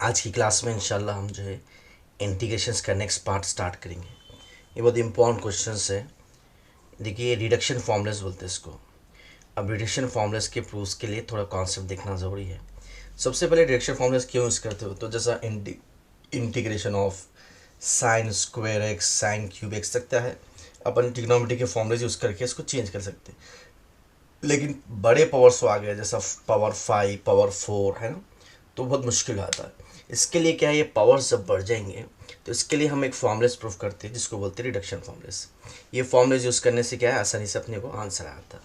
आज की क्लास में इंशाल्लाह हम जो है इंटीग्रेशंस का नेक्स्ट पार्ट स्टार्ट करेंगे। ये बहुत इंपॉर्टेंट क्वेश्चंस है। देखिए रिडक्शन फॉर्मूलाज बोलते हैं इसको। अब रिडक्शन फॉर्मूलाज के प्रूफ्स के लिए थोड़ा कॉन्सेप्ट देखना ज़रूरी है। सबसे पहले रिडक्शन फॉर्मूलाज क्यों यूज़ करते हो, तो जैसा integration of sign square x sign cube x सकता है, अपन ट्रिग्नोमेट्री के फॉर्मूलाज यूज़ करके इसको चेंज कर सकते हैं। लेकिन बड़े पावर्स तो आ गए, जैसा पावर 5 पावर 4 है ना, तो बहुत मुश्किल आता है। इसके लिए क्या है, ये पावर्स जब बढ़ जाएंगे तो इसके लिए हम एक फॉर्मूलेस प्रूफ करते हैं जिसको बोलते हैं रिडक्शन फॉर्मूलेस। ये फॉर्मूलेस यूज़ करने से क्या है, आसानी से अपने को आंसर आता है।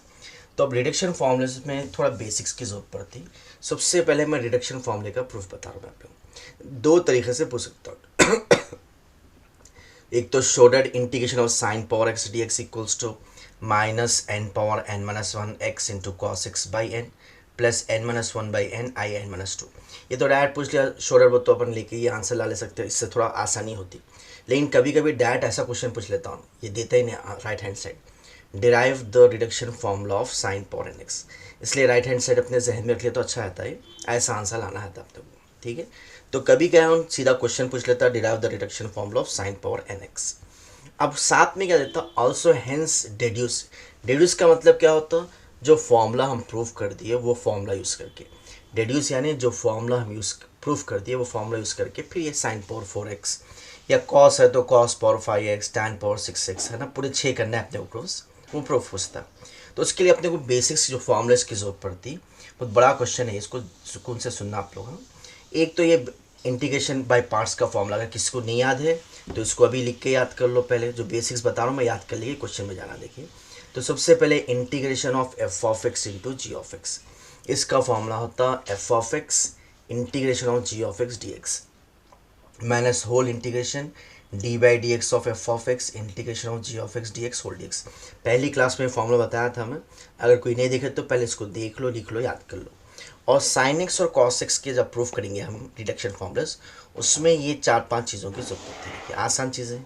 तो अब रिडक्शन फॉर्मूलेस में थोड़ा बेसिक्स की जरूरत पड़ती है। सबसे पहले मैं रिडक्शन फॉर्मूले का प्रूफ बता रहा हूँ। आप लोग दो तरीके से पूछ सकता हूँ। एक तो show that integration of sine power X D X equals to minus N power N minus one x into cos x by N plus N minus one by N I N minus two. ये तो direct पूछ लिया शोडर, वो तो अपन लेके ये answer ला ले सकते हैं, इससे थोड़ा आसानी होती। लेकिन कभी कभी डायरेक्ट ऐसा क्वेश्चन पूछ लेता हूँ, ये देता ही नहीं right hand side, derive the reduction formula of sine power N X, इसलिए राइट हैंड साइड अपने जहन में रख लिया तो अच्छा रहता है, ऐसा आंसर लाना है तब तक। ठीक है, तो कभी क्या है सीधा क्वेश्चन पूछ लेता, derive the reduction formula of sine power N X. अब साथ में क्या देता, ऑल्सो हेंस डेड्यूस। डेड्यूस का मतलब क्या होता, जो फॉर्मूला हम प्रूफ कर दिए वो फॉर्मूला यूज़ करके। डेड्यूस यानी जो फॉर्मूला हम यूज़ प्रूफ कर दिए वो फॉर्मूला यूज़ करके फिर ये साइन पावर 4x, या कॉस है तो cos power 5x, tan power 6x है ना, पूरे 6 करना है अपने को प्रूफ, वो प्रूफ पूछता। तो उसके लिए अपने को बेसिक्स जो फॉर्मूलेस की जरूरत पड़ती। बहुत बड़ा क्वेश्चन है, इसको सुकून से सुनना आप लोग। एक तो ये इंटीग्रेशन बाय पार्ट्स का फॉर्मूला, अगर किसी को नहीं याद है तो इसको अभी लिख के याद कर लो। पहले जो बेसिक्स बता रहा हूँ मैं याद कर लीजिए, क्वेश्चन में जाना। देखिए तो सबसे पहले integration of F of x into ji of X, इसका फॉर्मूला होता F of x integration of ji of x D x minus whole integration D by D x of F of x integration of ji of x D x whole D X. पहली class में formula बताया था मैं, अगर कोई नहीं देखे तो पहले इसको देख लो, लिख लो, याद कर लो। और साइन एक्स और कॉस एक्स के जब प्रूफ करेंगे हम रिडक्शन फॉर्मूलाज, उसमें ये 4-5 चीज़ों की जरूरत होती है। कि आसान चीज़ें,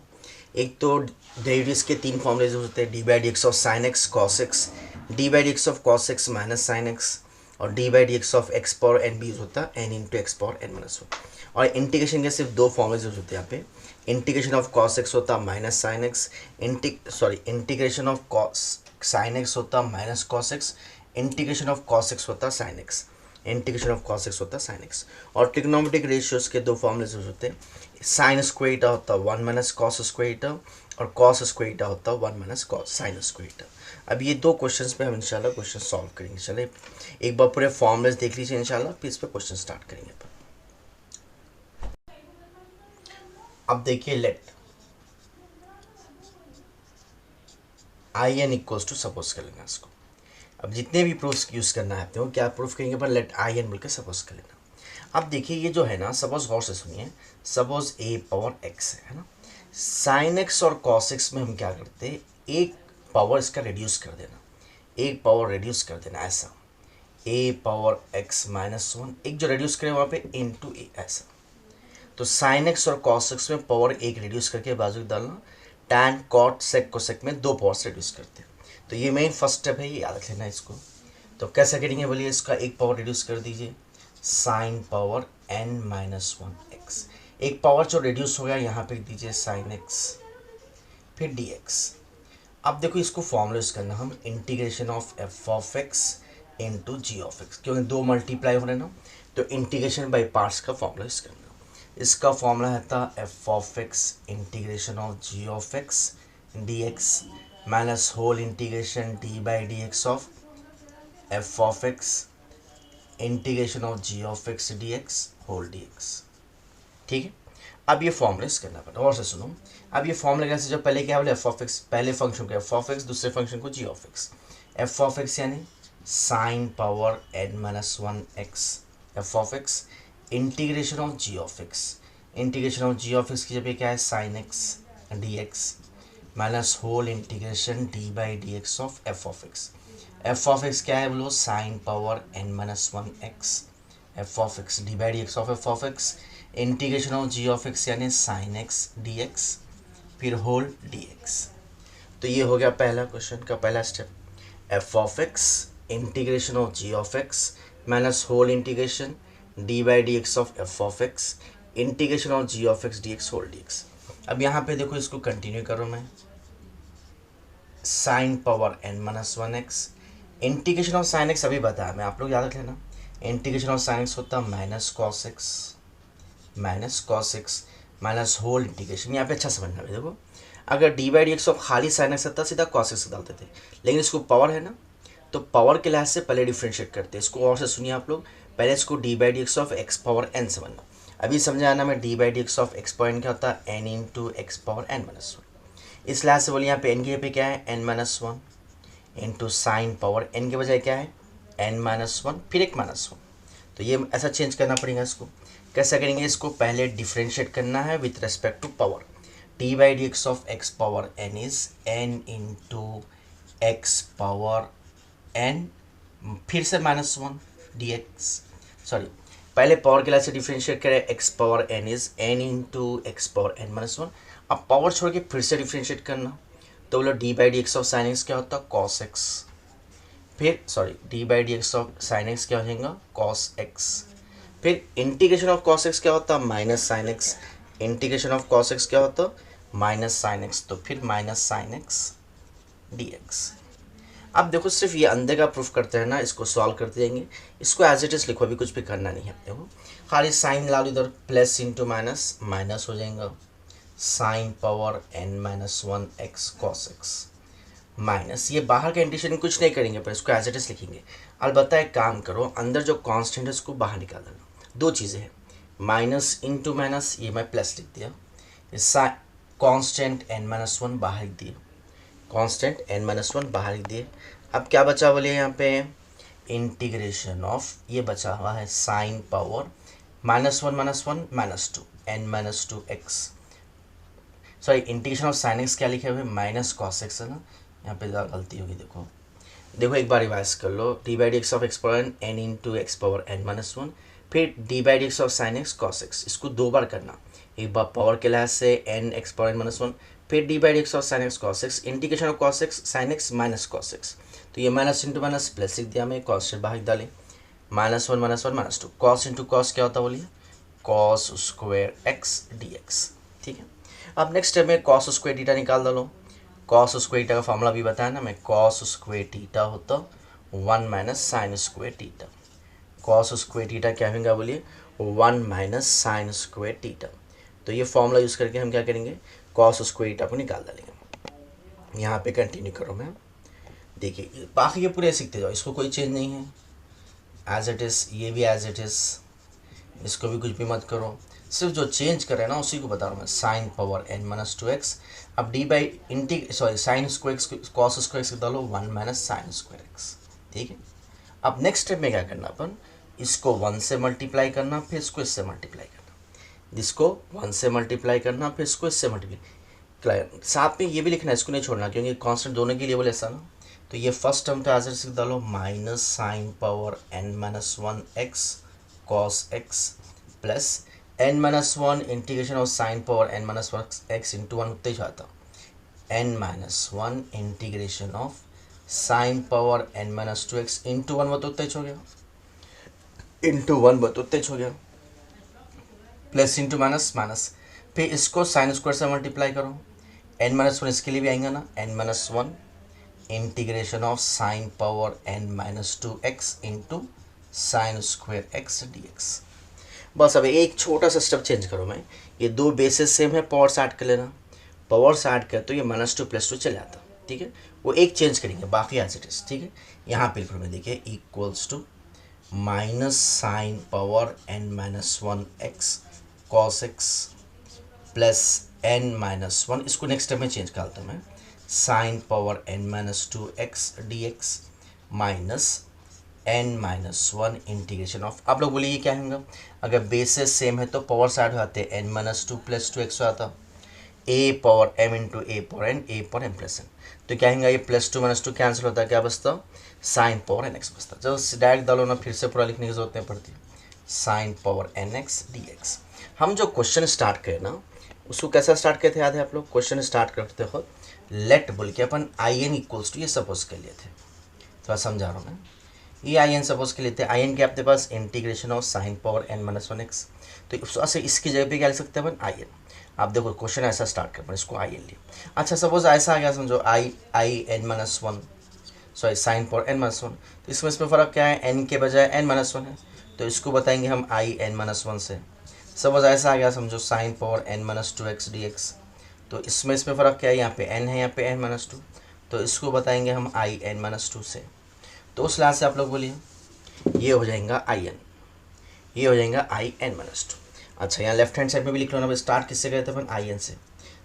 एक तो डेरिवेटिव्स के 3 फॉर्मूलेज होते हैं, d by D x of sine x cos x, D by D x of cos x minus sine x, और d by D x of x power n भी यूज होता है, N into x power N minus one. और integration के सिर्फ 2 formulas use होते हैं यहाँ पे। इंटीग्रेशन ऑफ कॉस एक्स होता है minus sine x, integration of cos sine X होता है minus cos x, integration of cos x होता है sine x, integration of cos x होता है साइन एक्स। और ट्रिग्नोमेट्रिक रेशियोज के 2 फॉर्मूलेज होते हैं, साइन स्क्वायर ईटा होता है 1 माइनस कॉस स्क्वायर ईटा, और कॉस स्क्वायर ईटा होता है 1 माइनस कॉस साइन स्क्वायर ईटा। अब ये 2 क्वेश्चंस पे हम इंशाल्लाह क्वेश्चन सॉल्व करेंगे। चले एक बार पूरे फॉर्मूलेज देख लीजिए इंशाल्लाह, फिर इस पर क्वेश्चन स्टार्ट करेंगे अपन। अब देखिए let I N equals to, suppose कर लेना इसको। अब जितने भी प्रूफ्स यूज़ करना है आपको, क्या प्रूफ करेंगे पर लेट आई एन बोलकर सपोज कर लेना। अब देखिए ये जो है ना, सपोज गौर से सुनिए, सपोज ए पावर एक्स है ना, साइन एक्स और कॉस एक्स में हम क्या करते हैं, एक पावर इसका रिड्यूस कर देना, एक पावर रिड्यूस कर देना, ऐसा ए पावर एक्स माइनस वन, एक जो रिड्यूस करें वहाँ पे इंटू ए, ऐसा। तो साइन एक्स और कॉस एक्स में पावर एक रिड्यूस करके बाजू डालना, टैन कॉट सेक कोसेक में 2 पावर से रिड्यूस करते हैं। तो ये मेन फर्स्ट स्टेप है, ये याद रख लेना इसको। तो कैसे करेंगे बोलिए, इसका एक पावर रिड्यूस कर दीजिए, sine power N minus one X, एक पावर जो रिड्यूस हो गया यहाँ पे दीजिए साइन एक्स, फिर डी एक्स। अब देखो इसको फॉर्मूला यूज करना हम, integration of F of x into ji of X, क्योंकि 2 मल्टीप्लाई हो रहे ना, तो इंटीग्रेशन बाई पार्ट्स का फॉर्मूला यूज करना। इसका फॉर्मूला है था F of x integration of ji of x D x minus whole integration D by D x of F of x integration of ji of x D x whole D X. ठीक है, अब ये formula करना पड़ता है। और से सुनो, अब ये फॉर्मूला कैसे, जो पहले क्या बोले एफ ऑफ एक्स, पहले फंक्शन को एफ ऑफ एक्स, दूसरे फंक्शन को g of x. F of x यानी sine power N minus one x F of x integration of ji of x, integration of ji of x की जगह क्या है sine x D x minus whole integration D by D x of F of x. F of x क्या है बोलो, sine power N minus one x F of x D by D x of F of x, integration of ji of x यानी sine x D X, फिर whole D X. तो ये हो गया पहला क्वेश्चन का पहला step, F of x integration of ji of X minus whole integration D by D x of F of x integration of ji of x D x whole D x. अब यहाँ पे देखो इसको continue करो मैं, sine power N minus one X integration of sine X अभी बताया मैं, आप लोग याद रख लेना। इंटीग्रेशन ऑफ साइन एक्स होता है minus cos x minus whole integration. यहाँ पे अच्छा समझना है, देखो अगर D by D x of खाली साइन एक्स होता सीधा कॉस एक्स डालते थे, लेकिन इसको पावर है ना, तो पावर के लिहाज से पहले डिफ्रेंशिएट करते हैं इसको। और से सुनिए आप लोग, पहले इसको D by D x of x power N समझना। अभी समझाना मैं D by D x of x power N क्या होता है, N into x power N minus one. इस लिहाज से बोलिए यहाँ पे एन की पे क्या है, N minus one into sine power N के बजाय क्या है, एन माइनस वन फिर एक माइनस वन। तो ये ऐसा चेंज करना पड़ेगा इसको। कैसे करेंगे, इसको पहले डिफ्रेंशिएट करना है with respect to power. D by D x of x power N is N into x power N फिर से minus one D X, sorry पहले पावर के लिहाज से डिफ्रेंशिएट करें, X power N is N into x power N minus one. अब power छोड़ के फिर से डिफ्रेंशिएट करना, तो बोलो D by D x of sine X क्या होता है, कॉस एक्स। फिर sorry D by D x of sine X क्या हो जाएगा, कॉस एक्स। फिर इंटीग्रेशन ऑफ कॉस एक्स क्या होता है, minus sine x. Integration of cos x क्या होता है, माइनस साइन एक्स, तो फिर minus sine x D x. अब देखो सिर्फ ये अंदर का प्रूफ करते हैं ना, इसको सॉल्व करते जाएंगे। इसको एज इट इज लिखो, अभी कुछ भी करना नहीं है। देखो खाली साइन ला लो इधर, प्लस इंटू माइनस माइनस हो जाएगा, sine power N minus one x cos x minus, ये बाहर का इंटीग्रेशन कुछ नहीं करेंगे पर इसको एज इट इज लिखेंगे। अलबत्ता एक काम करो, अंदर जो कांस्टेंट है उसको बाहर निकाल देना। दो चीज़ें हैं, माइनस इंटू माइनस, ये मैं प्लस लिख दिया, कांस्टेंट एन माइनस वन बाहर लिख दिया, कांस्टेंट एन माइनस वन बाहर लिख दिए। अब क्या बचा बोलिए यहाँ पे, इंटीग्रेशन ऑफ, ये बचा हुआ है sine power minus one minus two N minus two X, sorry integration of sine X क्या लिखे हुए, माइनस कॉस एक्स है ना, यहाँ पे गलती होगी। देखो एक बार रिवाइज कर लो, d by D x of x power n into x power N minus one, फिर d by D x of sine x cos x, इसको दो बार करना, एक बार पावर के लिहाज से n x power N minus one, फिर d by D x of sine x cos x, integration of cos x sine x minus cos x. तो ये माइनस इंटू माइनस प्लस लिख दिया मैं, कॉन्स्टेंट बाहर डाले, minus one minus to, cos into cos क्या होता है बोलिए, cos square X D X. ठीक है, अब नेक्स्ट स्टेप में कॉस स्क्वायर थीटा निकाल डालो। कॉस स्क्वायर थीटा का फॉर्मूला भी बताया ना मैं, कॉस स्क्वायर थीटा होता one minus sine square theta. Cos square theta क्या होगा बोलिए, one minus sine square theta. तो ये फॉर्मूला यूज़ करके हम क्या करेंगे, कॉस स्क्वायर थीटा को निकाल डालेंगे। यहाँ पे कंटिन्यू करो मैं, देखिए बाकी ये पूरे सीखते जाओ, इसको कोई चेंज नहीं है, एज इट इज़, ये भी एज इट इज़, इसको भी कुछ भी मत करो, सिर्फ जो चेंज करे ना उसी को बता रहा हूँ मैं, sine power N minus two x. अब d by sine square x cos square x डालो, one minus sine square x. ठीक है, अब नेक्स्ट स्टेप में क्या करना अपन, इसको वन से मल्टीप्लाई करना, फिर इसको इससे मल्टीप्लाई करना, इसको वन से मल्टीप्लाई करना, फिर इसको इससे मल्टीप्लाई, साथ में ये भी लिखना है, इसको नहीं छोड़ना क्योंकि कांस्टेंट दोनों के लिए बोले ऐसा ना। तो ये फर्स्ट टर्म तो एज इट इज डालो, minus sine power N minus one x cos x plus N minus one integration of sine power N minus one x into one उत्ते जाता, n minus one integration of sine power N minus two x into one बतोते हो गया, into one बतोते हो गया, plus into minus minus, फिर इसको साइन स्क्वायर से मल्टीप्लाई करो, एन माइनस वन इसके लिए भी आएगा ना, N minus one integration of sine power N minus two x into sine square X D X. बस अब एक छोटा सा स्टेप चेंज करो मैं, ये दो बेसिस सेम है, पावर से ऐड कर लेना, पावर से ऐड कर तो ये माइनस टू प्लस टू चले जाता। ठीक है, वो एक चेंज करेंगे, बाकी एज इट इज। ठीक है, यहाँ पे लिखो मैं, देखिए equals to minus sine power N minus one x cos x plus N minus one, इसको नेक्स्ट स्टेप में चेंज करता हूँ मैं, sine power N minus two X D x minus N minus one integration of, आप लोग बोलिए ये क्या होगा, अगर बेसिस सेम है तो पावर साइड हो जाते हैं, N minus two plus two X हो जाता, A power M into A power N plus N. तो क्या होगा, ये plus two minus two cancel होता है, क्या बचता, साइन पावर एन एक्स बचता। जब डायरेक्ट डालो ना, फिर से पूरा लिखने की जरूरत नहीं पड़ती, sine power N x D X. हम जो क्वेश्चन स्टार्ट करें ना, उसको कैसा स्टार्ट करते याद है आप लोग, क्वेश्चन स्टार्ट करते हो लेट बोल के अपन आई एन इक्वल्स टू ये सपोज कर लिए थे, थोड़ा समझा रहा हूँ मैं, ये आई एन सपोज के लेते हैं, आई एन के आपके पास integration of sine power N minus one x, तो इसकी जगह पे क्या लिख सकते हैं अपन, आई एन। आप देखो क्वेश्चन ऐसा स्टार्ट कर, इसको आई एन लिए। अच्छा सपोज ऐसा आ गया, समझो I N minus one, sorry sine power N minus one, तो इसमें फ़र्क क्या है, एन के बजाय एन माइनस वन है, तो इसको बताएंगे हम आई एन माइनस वन से। सपोज ऐसा आ गया, समझो sine power N minus two X D X, तो इसमें फ़र्क क्या है, यहाँ पे एन है, यहाँ पे एन माइनस टू, तो इसको बताएंगे हम आई एन माइनस टू से। तो उस लिहाज से आप लोग बोलिए ये हो जाएगा आई एन, ये हो जाएगा आई एन माइनस टू। अच्छा यहाँ लेफ्ट हैंड साइड में भी लिख लो ना, स्टार्ट किससे गए थे अपन, आई एन से,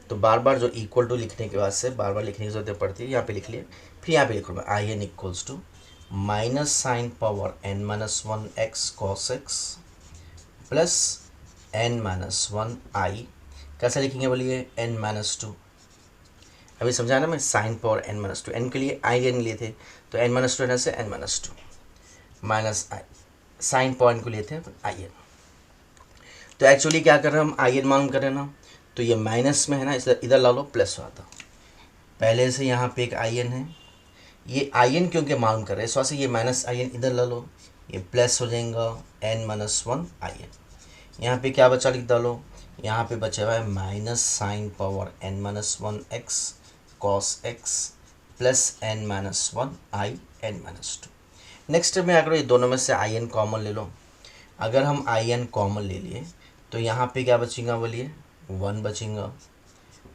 तो बार बार जो इक्वल टू लिखने के बाद से बार बार लिखने की जरूरत पड़ती है, यहाँ पे लिख लिए। फिर यहाँ पे लिखो मैं I N equals to minus sine power N minus one x cos x plus N minus one I, कैसे लिखेंगे बोलिए, एन माइनस टू। अभी समझा ना मैं, sine power N minus two, N के लिए आई एन लिए थे, तो एन माइनस टू एन से N minus two minus I, sine power को लिए थे आई एन। तो एक्चुअली क्या कर रहे हैं हम, आई एन मालूम कर रहे हैं ना, तो ये माइनस में है ना, इसलिए इधर ला लो प्लस हुआ था, पहले से यहाँ पे एक आई एन है, ये आई एन क्योंकि मालूम कर रहे हैं, इस वजह से ये माइनस आई एन इधर ला लो, ये प्लस हो जाएगा N minus one I N. यहाँ पे क्या बचा लिख डालो, यहाँ पे बचा हुआ है minus sine power N minus one x cos x plus N minus one I N minus two. Next step में अगर ये दोनों में से आई एन कॉमन ले लो, अगर हम आई एन कॉमन ले लिए तो यहाँ पे क्या बचेगा बोलिए, वन बचेगा,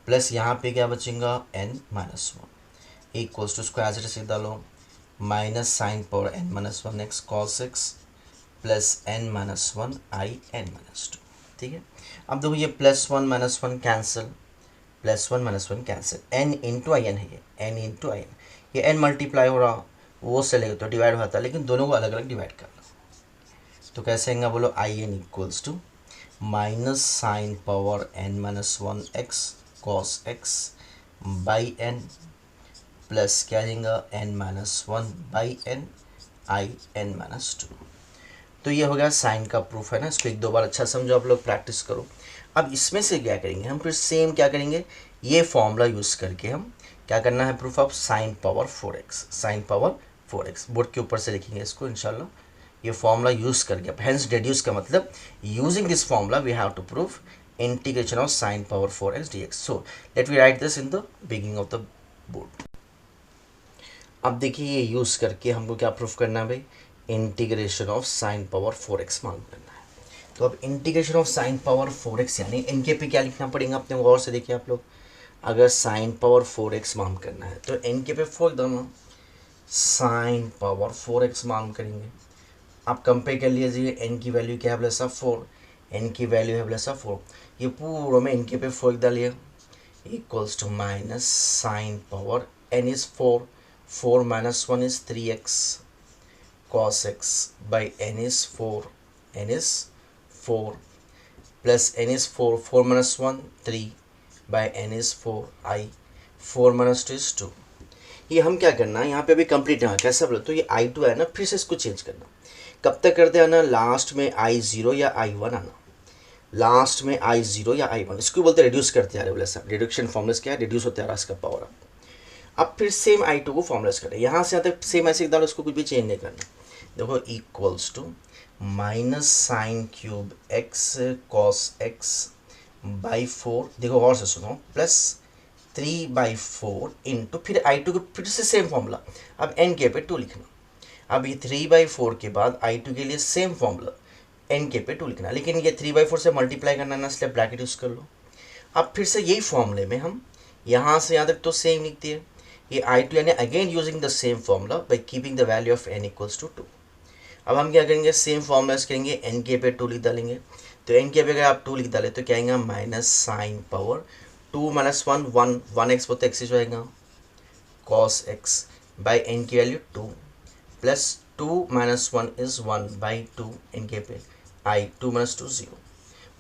प्लस यहाँ पे क्या बचेगा n minus one equals to, उसको एज इट इज डालो minus sine power N minus one x cos x plus N minus one I N minus two. ठीक है, अब देखो ये plus one minus one cancel, plus one minus one cancel, n into I n है, ये n into I n, ये n multiply हो रहा, वो से लेकर तो डिवाइड होता है, लेकिन दोनों को अलग अलग डिवाइड कर लो। तो कैसे आएगा बोलो, I N equals to minus sine power N minus one x cos x by N plus क्या आएगा n minus one by N I N minus two. तो ये हो गया साइन का प्रूफ है ना, इसको एक दो बार अच्छा समझो आप लोग, प्रैक्टिस करो। अब इसमें से क्या करेंगे हम, फिर सेम क्या करेंगे, ये फॉर्मूला यूज़ करके हम क्या करना है, proof of sine power four x, sine power four x board के ऊपर से लिखेंगे इसको इंशाल्लाह, ये फॉर्मूला यूज़ करके। हेंस डेड्यूस का मतलब using this formula we have to prove integration of sine power four x D x. So let we write this in the beginning of the board. अब देखिए ये यूज़ करके हमको क्या proof करना है भाई, integration of sine power four x मालूम करना है। तो अब integration of sine power four x यानी इनके पे क्या लिखना पड़ेगा अपने गौर से देखिए आप लोग, अगर साइन पावर फोर एक्स मालूम करना है तो इनके पे फोर दोनों साइन पावर फोर एक्स मालूम करेंगे। आप कंपेयर कर लीजिए, एन की वैल्यू क्या है प्लस ऑफ फोर, एन की वैल्यू है प्लस ऑफ फोर, ये पूरा में इनके पे फोर डालिए equals to minus sine power N is four, four minus one is three x cos x by n is 4, n is 4 plus n is 4, 4 minus 1 3 by n is 4 I, 4 minus 2 is 2। ये हम क्या करना है यहाँ पे अभी complete है, कैसा बोलो तो ये I2 है ना, फिर से इसको चेंज करना, कब तक करते हैं ना, लास्ट में I0 या I1 आना, लास्ट में I0 या I1, इसको बोलते हैं रिड्यूस करते आ रहे बोले सर, रिडक्शन फॉर्मूला क्या है, रिड्यूस होते आ रहा इसका पावर। अब फिर सेम I2 को फॉर्मूलाइज करें, यहाँ से यहाँ तक सेम ऐसे डालो, इसको कुछ भी चेंज नहीं करना। देखो equals to minus sine cube x cos x by four, देखो और से सुनो, plus three by four into फिर I2 को फिर से सेम फॉर्मूला, अब एन के पे टू लिखना। अब ये थ्री बाई फोर के बाद I2 के लिए सेम फॉर्मूला, एन के पे टू लिखना, लेकिन ये थ्री बाई फोर से मल्टीप्लाई करना ना, इसलिए ब्रैकेट यूज़ कर लो। अब फिर से यही फॉर्मूले में हम यहाँ से यहाँ तक तो सेम लिखती है, ये I2 यानी again using the same formula by keeping the value of n equals to 2। अब हम क्या करेंगे, सेम फॉर्मूलाज करेंगे, n के पे 2 लिख डालेंगे, तो n के पे अगर आप 2 लिख डालें तो क्या आएगा minus sine power 2 minus 1 1 1 x बोलते एक्स हो जाएगा कॉस एक्स बाई n की value 2 plus 2 minus 1 is 1 by 2 n के पे I 2 माइनस 2 0,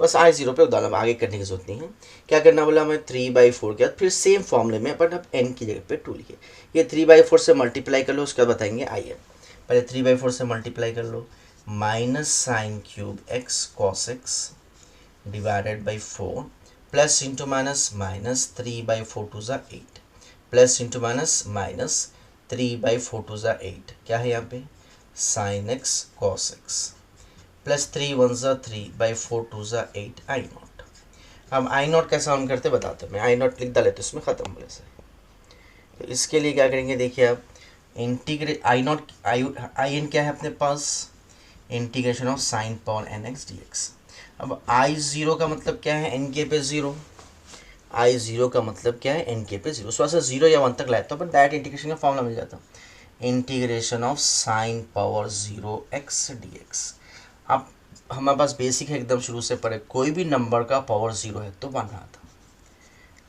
बस I0 पे डालना, आगे करने की जरूरत नहीं है। क्या करना बोला हमें, 3/4 के बाद फिर सेम फॉर्मूले में अपन अब n की जगह पे 2 लिखे, ये 3/4 से मल्टीप्लाई कर लो, उसके बाद बताएंगे IN। पहले 3/4 से मल्टीप्लाई कर लो, minus sine cube x cos x divided by 4 plus into minus minus 3/4 to the 8 plus into minus minus 3/4 to the 8, क्या है यहाँ पे sine x cos x plus 3 1 ज़ा 3 बाई 4 2 ज़ा 8 आई नॉट। हम आई नॉट कैसा हम करते बताते, मैं आई नॉट लिख डाले तो इसमें ख़त्म बोले से। तो इसके लिए क्या करेंगे, देखिए आप integrate I naught I n क्या है अपने पास, integration of sine power N x D x. अब आई ज़ीरो का मतलब क्या है, एन के पे ज़ीरो, आई ज़ीरो का मतलब क्या है, एन के पे ज़ीरो। सो ऐसा 0 या 1 तक लाए तो अपन डायरेक्ट इंटीग्रेशन का फॉर्मूला मिल जाता, integration of sine power 0 x D x. अब हमारे पास बेसिक है एकदम शुरू से पढ़े, कोई भी नंबर का पावर 0 है तो 1 आता,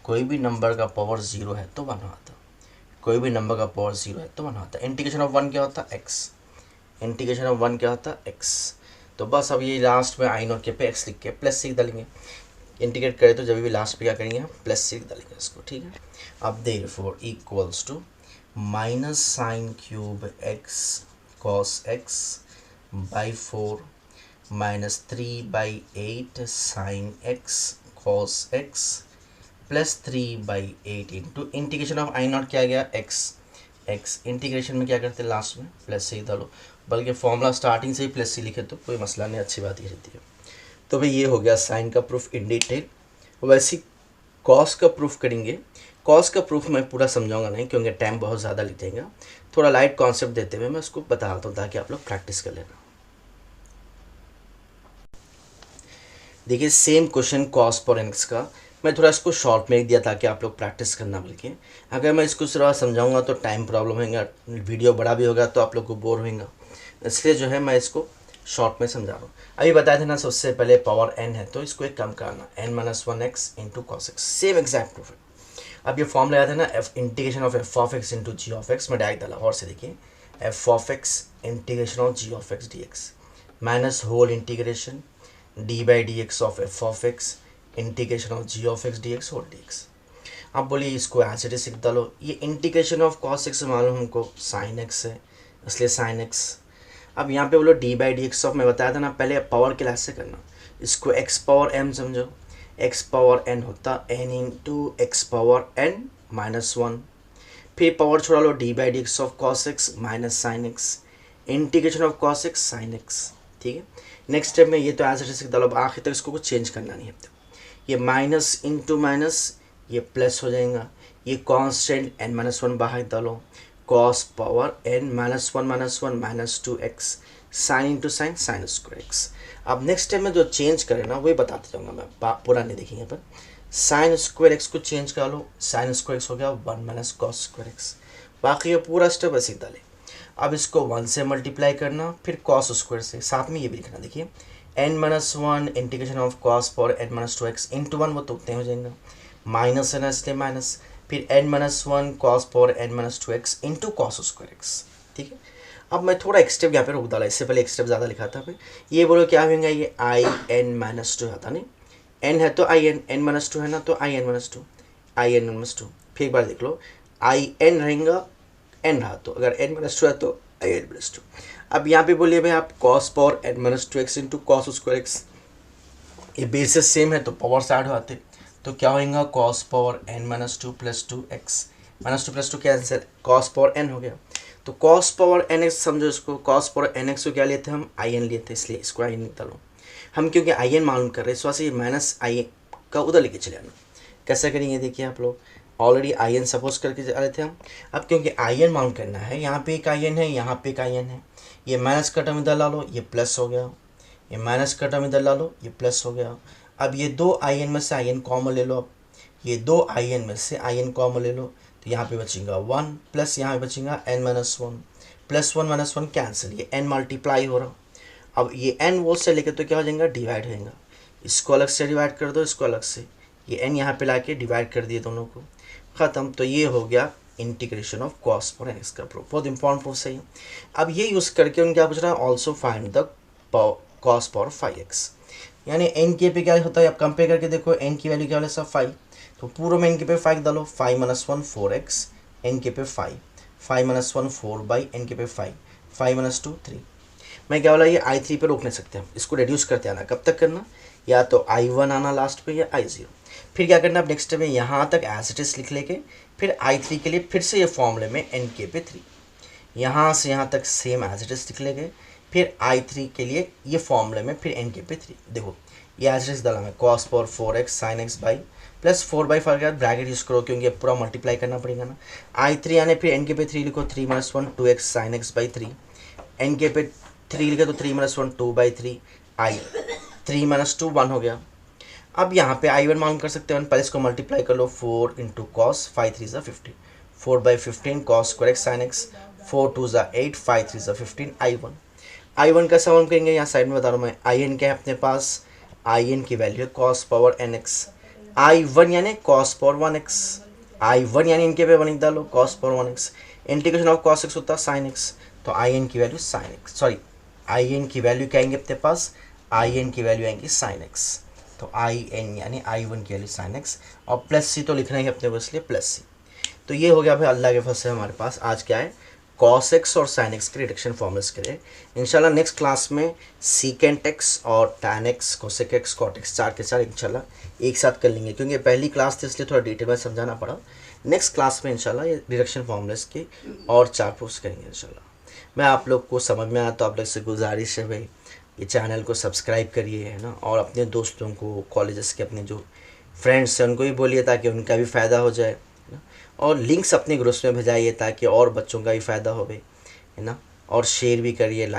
कोई भी नंबर का पावर 0 है तो 1 आता, कोई भी नंबर का पावर 0 है तो 1 आता। इंटीग्रेशन ऑफ 1 क्या होता, एक्स, इंटीग्रेशन ऑफ 1 क्या होता, एक्स। तो बस अब ये लास्ट में आई नॉट के पे एक्स लिख के प्लस सीख डालेंगे, इंटीग्रेट करें तो जब भी लास्ट पे क्या करेंगे, प्लस सीख डालेंगे इसको, ठीक है। अब therefore equals to minus sine cube x cos x by 4 minus 3/8 sine x cos x plus 3/8 into integration of I naught क्या गया, एक्स, एक्स इंटीग्रेशन में क्या करते हैं लास्ट में प्लस से ही डालो, बल्कि फॉर्मूला स्टार्टिंग से ही प्लस से लिखे तो कोई मसला नहीं, अच्छी बात ही रहती है। तो भाई ये हो गया साइन का प्रूफ इन डिटेल। वैसे कॉस का प्रूफ करेंगे, कॉस का प्रूफ मैं पूरा समझाऊंगा नहीं क्योंकि टाइम बहुत ज़्यादा लग जाएगा, थोड़ा लाइट कॉन्सेप्ट देते हुए मैं उसको बताता हूँ ताकि आप लोग प्रैक्टिस कर लेना। देखिए सेम क्वेश्चन कॉस पर एक्स का मैं थोड़ा इसको शॉर्ट में दिया ताकि आप लोग प्रैक्टिस करना, बल्कि अगर मैं इसको थोड़ा समझाऊंगा तो टाइम प्रॉब्लम होगा, वीडियो बड़ा भी होगा तो आप लोग को बोर होगा, इसलिए जो है मैं इसको शॉर्ट में समझा रहा हूँ। अभी बताया था ना सबसे पहले पावर n है तो इसको एक कम करना, n-1x into cos x, same exact proof है। अब ये फॉर्म लगाया था ना f integration of F of x into ji of x, में डायरेक्ट डाला और से देखिए f of x integration of ji of x D x minus whole integration d/dx of F of x integration of ji of x D x whole D x. अब बोलिए इसको as it is लिख डालो, ये integration of cos x मालूम हमको sine x है इसलिए साइन एक्स। अब यहाँ पे बोलो d/dx ऑफ, मैं बताया था ना पहले पावर क्लास से करना, इसको x पावर m समझो, x पावर n होता n into x power n minus 1, फिर पावर छोड़ा लो d/dx of cos x minus sine x integration of cos x sine x, ठीक है। नेक्स्ट स्टेप में ये तो एज इट इज डालो, अब आखिर तक इसको कुछ चेंज करना नहीं है। ये माइनस इंटू माइनस ये प्लस हो जाएगा, ये कॉन्स्टेंट n-1 बाहर डालो, cos power n-1 minus 2x sine into sine sign square x. अब नेक्स्ट टाइम में जो चेंज करें ना वही बताते जाऊँगा मैं, पूरा नहीं देखेंगे पर साइन स्क्वायर एक्स को चेंज कर लो, साइन स्क्वायर एक्स हो गया 1 माइनस कॉस स्क्वायर एक्स, बाकी ये पूरा स्टेप ऐसे डाले। अब इसको 1 से मल्टीप्लाई करना फिर कॉस स्क्वायर से, साथ में ये भी लिखना, देखिए n-1 integration of cos power n-2x into 1 वो तो उतने हो जाएंगे, माइनस है ना इसलिए माइनस, फिर n-1 cos power n-2x into cos square x, ठीक है। अब मैं थोड़ा एक स्टेप यहाँ पे रोक डाला, इससे पहले एक स्टेप ज़्यादा लिखा था फिर ये बोलो क्या होगा, ये i(n-2) आता नहीं, n है तो n-2 है ना तो i(n-2) फिर एक बार देख लो i(n) रहेगा n रहा तो, अगर n-2 है तो i(n-2). अब यहाँ पे बोलिए भाई आप cos power n-2x into cos square x, ये बेसिस सेम है तो पावर से ऐड होते तो क्या होगा cos power n-2 plus 2x minus 2 plus 2 cancel, cos power n हो गया। तो कॉस पावर nx समझो, इसको कॉस पावर nx को क्या लिए थे हम, in लिए थे, इसलिए इसको in निकालो हम, क्योंकि in मालूम कर रहे हैं, इस वजह से माइनस i का उधर लेके चले आना। कैसा करेंगे देखिए आप लोग, ऑलरेडी in सपोज करके जा रहे थे हम, अब क्योंकि in मालूम करना है, यहाँ पे एक in है, यहाँ पे एक in है, ये माइनस का टर्म इधर ला लो, ये प्लस हो गया, ये माइनस का टर्म इधर ला लो, ये प्लस हो गया। अब ये दो in में से in कॉमन ले लो, अब ये दो in में से in कॉमन ले लो तो यहाँ पे बचेगा 1 प्लस यहाँ पे बचेगा n-1 प्लस 1 माइनस 1 कैंसिल, ये n मल्टीप्लाई हो रहा। अब ये n वो से लेकर तो क्या हो जाएगा, डिवाइड होएगा, इसको अलग से डिवाइड कर दो, इसको अलग से, ये n यहाँ पे लाके डिवाइड कर दिए दोनों को, ख़त्म। तो ये हो गया integration of cos power x का प्रूफ, बहुत इंपॉर्टेंट प्रूफ सही है। अब ये यूज़ करके उन क्या पूछ रहा है, also find the cos power 5x, यानी n के पे क्या होता है, आप कंपेयर करके देखो n की वैल्यू क्या वाला सब 5, तो पूर्व में n के पे 5 डालो, 5-1 4x n के पे 5-1 4 बाई n के पे 5-2 3। मैं क्या बोला, ये i3 पे रोक नहीं सकते हम, इसको रिड्यूस करते आना, कब तक करना, या तो i1 आना लास्ट पे या i0, फिर क्या करना, अब नेक्स्ट में यहाँ तक एज इट इज लिख लेके फिर i3 के लिए फिर से ये फॉर्मूले में n के पे 3, यहाँ से यहाँ तक सेम एज इट इज लिख लेंगे। फिर I3 के लिए ये फॉर्मूले में फिर n के पे 3, देखो ये एज इट इज डाला मैं cos power 4x sin x by plus 4/5 के बाद ब्रैकेट यूज करो क्योंकि पूरा मल्टीप्लाई करना पड़ेगा ना। I3 यानी फिर n के पे 3 लिखो 3 - 1 2x sin x by 3, n के पे 3 लिखे तो 3 - 1 2/3 I 3 - 2 1 हो गया। अब यहाँ पे I1 मालूम कर सकते हैं, पहले इसको मल्टीप्लाई कर लो 4 × cos 5 3 15 4/15 cos square x sin x 4 2 8 5 3 15 I1 का सवाल करेंगे। यहाँ साइड में बता रहा हूँ मैं In क्या है अपने पास, In की वैल्यू है cos पावर nx, I1 यानी cos पावर 1x, I1 यानी इनके पे 1 डालो cos power 1x, integration of cos x होता है sin x, तो In की value sin x, sorry In की वैल्यू क्या आएंगे अपने पास, In की वैल्यू आएंगी sin x, तो In यानी I1 की वैल्यू sin x और प्लस c तो लिखना ही अपने को इसलिए प्लस c। तो ये हो गया भाई अल्लाह के फजल से हमारे पास आज क्या है cos x और sin x के रिडक्शन फॉर्मूलास करें। इंशाल्लाह नेक्स्ट क्लास में secant x और tan x cosec x cot x 4 के 4 इंशाल्लाह एक साथ कर लेंगे, क्योंकि पहली क्लास थी इसलिए थोड़ा डिटेल में समझाना पड़ा। नेक्स्ट क्लास में इंशाल्लाह ये रिडक्शन फॉर्मूलास के और 4 प्रूफ्स करेंगे इंशाल्लाह। मैं आप लोग को समझ में आया तो आप लोग से गुजारिश है भाई ये चैनल को सब्सक्राइब करिए, है ना, और अपने दोस्तों को कॉलेजेस के अपने जो फ्रेंड्स हैं उनको भी बोलिए ताकि उनका भी फ़ायदा हो जाए, है ना, और लिंक्स अपने ग्रुप्स में भेजाइए ताकि और बच्चों का भी फ़ायदा हो, है ना, और शेयर भी करिए।